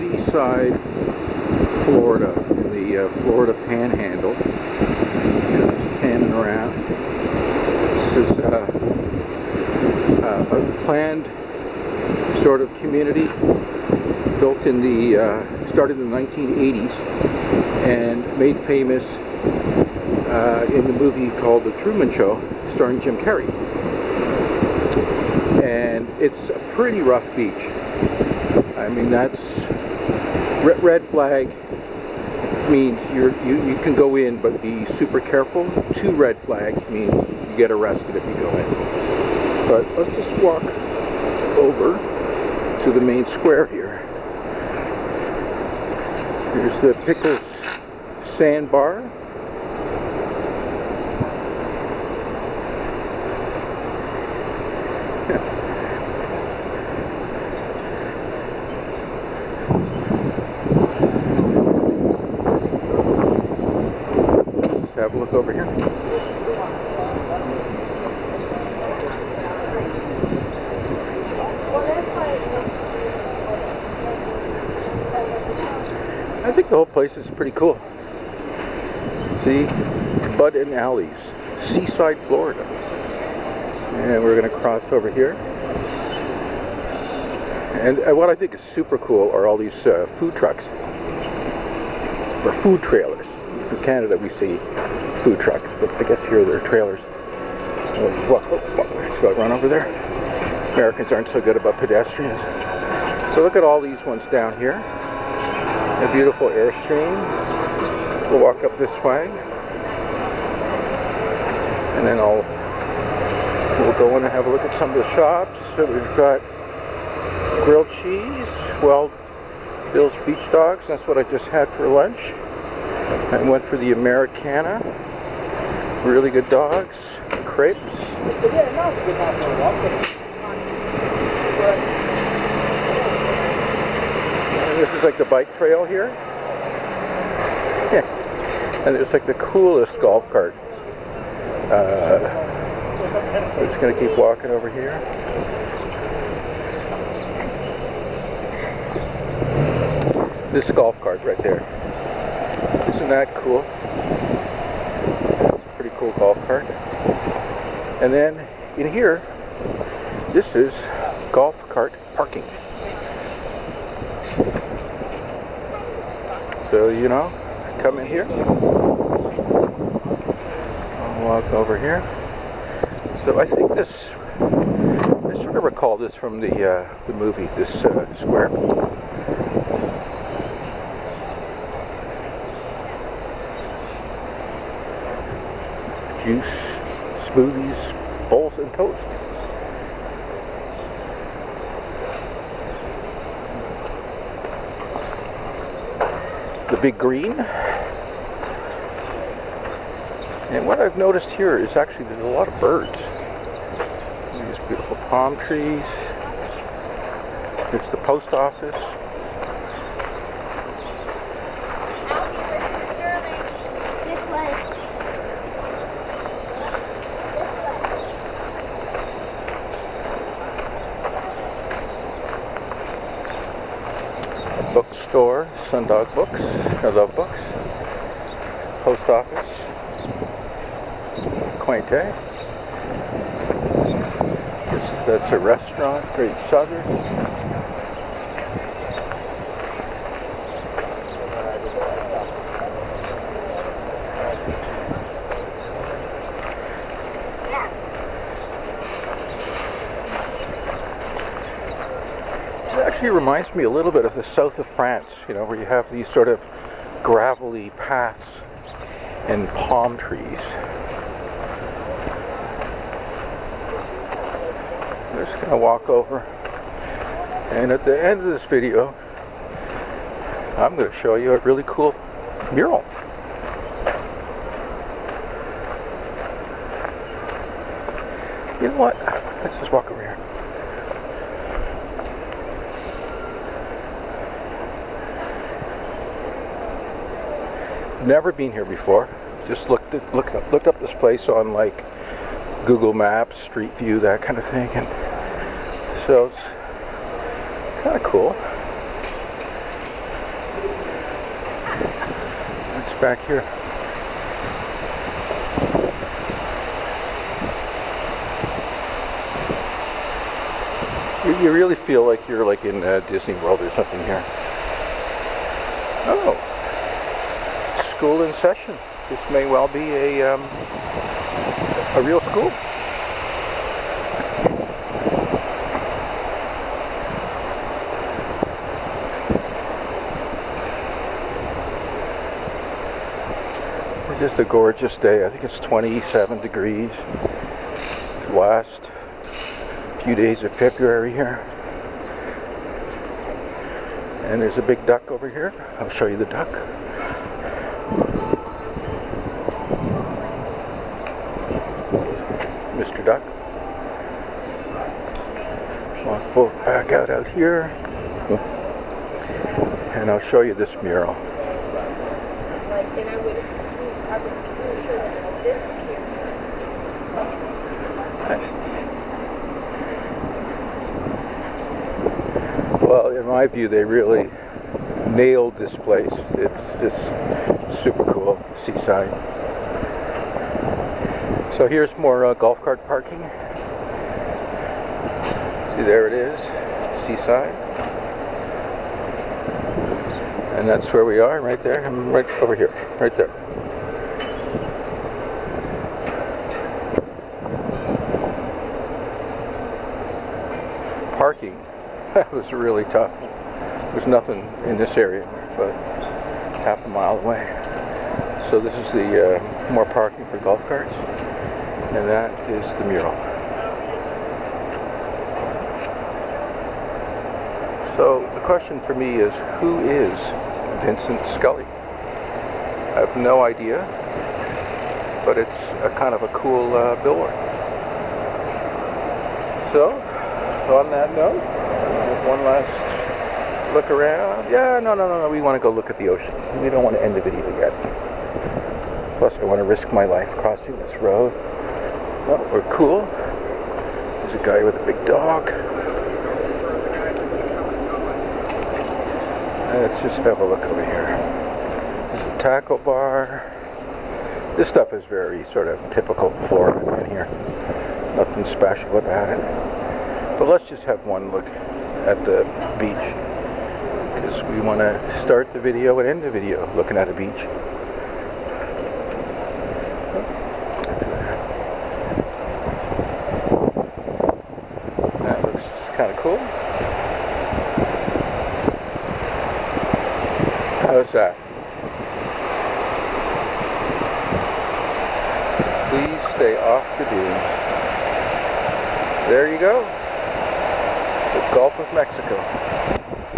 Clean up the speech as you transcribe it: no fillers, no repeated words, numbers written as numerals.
Seaside, Florida, in the Florida Panhandle. And it's panning around. This is a planned sort of community built in the started in the 1980s and made famous in the movie called The Truman Show, starring Jim Carrey. And it's a pretty rough beach. I mean, that's red flag means you can go in, but be super careful. 2 red flags means you get arrested if you go in. But let's just walk over to the main square here. Here's the Pickles Sandbar. Let's have a look over here. I think the whole place is pretty cool. See? Bud and Alley's, Seaside, Florida. And we're going to cross over here. And what I think is super cool are all these food trucks. Or food trailers. In Canada we see food trucks, but I guess here they're trailers. Just got run over there. Americans aren't so good about pedestrians. So look at all these ones down here. A beautiful Airstream. We'll walk up this way, and then we'll go in and have a look at some of the shops. So we've got grilled cheese, well, Bill's Beach Dogs. That's what I just had for lunch. I went for the Americana. Really good dogs. Crepes. This is like the bike trail here. Yeah. And it's like the coolest golf cart. We're just going to keep walking over here. This golf cart right there. Isn't that cool? It's a pretty cool golf cart. And then in here, this is golf cart parking. So, you know, come in here. I'll walk over here. So I think I sort of recall this from the movie, this square. Juice, smoothies, bowls, and toast. The Big Green. And what I've noticed here is actually there's a lot of birds. These beautiful palm trees. There's the post office. Bookstore, Sundog Books, I love books. Post office, quaint, eh? That's a restaurant, Great Southern. Actually reminds me a little bit of the south of France, you know, where you have these sort of gravelly paths and palm trees. I'm just going to walk over, and at the end of this video I'm going to show you a really cool mural. You know what? Let's just walk over here. Never been here before. Just looked up this place on like Google Maps, Street View, that kind of thing, and so it's kind of cool. back here. You really feel like you're like in Disney World or something here. Oh, school in session. This may well be a real school. Just a gorgeous day. I think it's 27 degrees. Last few days of February here. And there's a big duck over here. I'll show you the duck. Mr. Duck. Walk boat back out here. And I'll show you this mural. Well, in my view, they really nailed this place. It's just super cool. Seaside. So here's more golf cart parking. See, there it is. Seaside. And that's where we are, right there. I'm right over here. Right there. Parking. That was really tough. There's nothing in this area, but half a mile away. So this is the more parking for golf carts, and that is the mural. So the question for me is, who is Vincent Scully? I have no idea, but it's a kind of a cool billboard. So, on that note, one last look around. Yeah, no, we want to go look at the ocean. We don't want to end the video yet. Plus, I want to risk my life crossing this road. Well, we're cool. There's a guy with a big dog. Let's just have a look over here. There's a taco bar. This stuff is very sort of typical Florida in here. Nothing special about it. But let's just have one look at the beach, because we want to start the video and end the video looking at a beach. That looks kind of cool. How's that? Please stay off the dunes. There you go. The Gulf of Mexico.